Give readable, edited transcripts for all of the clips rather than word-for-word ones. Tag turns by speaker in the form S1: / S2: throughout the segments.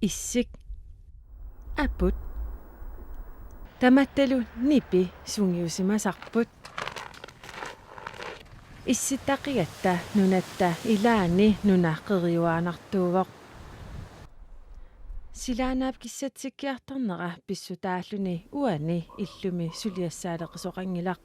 S1: issik aput tamattalu nipi sungiusimasarput issittaqigatta nunatta ilaani nunaqqeriuaanartuuvoq silaanaap kissatsikkiartarnera pissutaalluni uani illumi suliassaaleqisoqangilaq.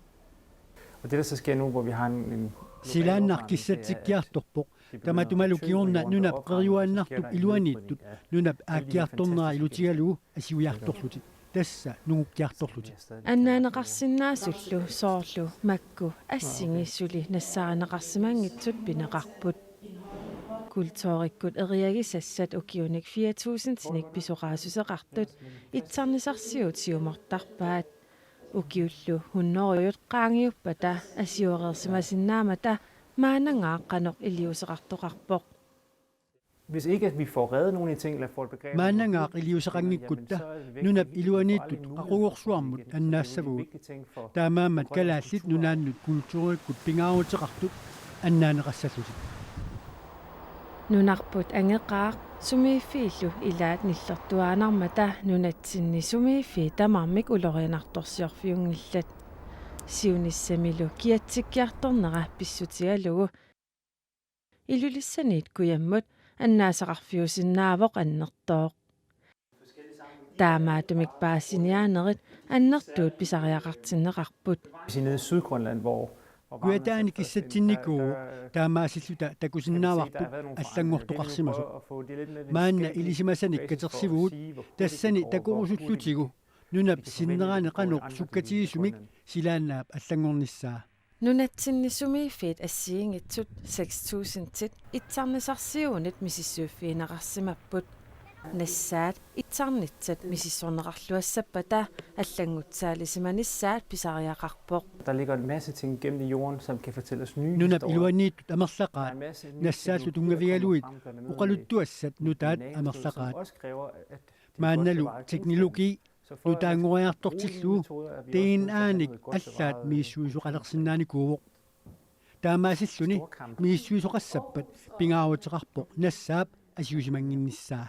S2: Og det der så sker nu, hvor vi har en
S3: silaannar kissatsikkiartorpoq tamatumalukiorna nunap qeriuaannartuk iluaniittut nunap aakkiartornera ilutigalugu asiuiartorluti tassa nungukkiartorluti
S1: Annaaneqarsinnaasullu soorlu makku assingissuli nassaaneqarsimangitsut pineqarput kultoorikkut eriagisassat ukiunik 4000 tinik pisoqaasuseqartut itsarnisarsiut siumortarpaat ukiullu hunnoruyut qaangiuppata asiuerersimasinnaamatah maanangaaqqanoq iliuseqartoqarpoq.
S2: Hvis ikke at vi får reddet nogle af de ting eller får et begreb
S3: maanangaaq iliuseqangikkutta nunap iluaniittut qaqugorsuarmut annaassavugut taamaammat kalaallit nunaannut kultuurikkut pingaaruteqartut annaaneqassallutit
S1: Nunarput angeqaaq sumiiffiillu ilaat nillertuaanarmata nunatsinni sumiiffi tamarmik ulorianartorsiorfiungillat siunissamilu kiatsikkiartornera pissutigalugu ilulissaniit kuyammut annaasaqarfiusinnaavoq annertooq taamaatumik paasiniaanerit annertuut pisariaqartinneqarput
S2: hvis I er nede i Sydgrønland, hvor
S3: kuataani kissatsinnikuu taamaasilluta takusinnaavarpu allangortoqarsimasu maanna ilisimasanik katersivuut tassani takurusullutigu nunap sinneraane qanuq sukkatigisumik silaannaap allangornissaa
S1: nunatsinni sumiiffiit assiingitsut 6000 tit itsarnisarsiuunit misissuuffiinaqarsimapput nassaat itsarnitsat misissorneqarluassapata allangutsaalisemanissaat pisariaqarpoq
S2: der ligger en masse ting gemt i jorden, som kan fortælle os nye
S3: nunap
S2: historier.
S3: iluaniittut amerlaqaat nassaallu tungavigaluit uqaluttuassat nutaat amerlaqaat
S2: Også kræver, at
S3: maannalu teknologi nutaangoriartortillu tiin aanik allaat miissuisuqalersinnaanikuuvoq taamaasilluni miissuisoqassappat pingaaruteqarpoq nassaap asiusimanginnissaa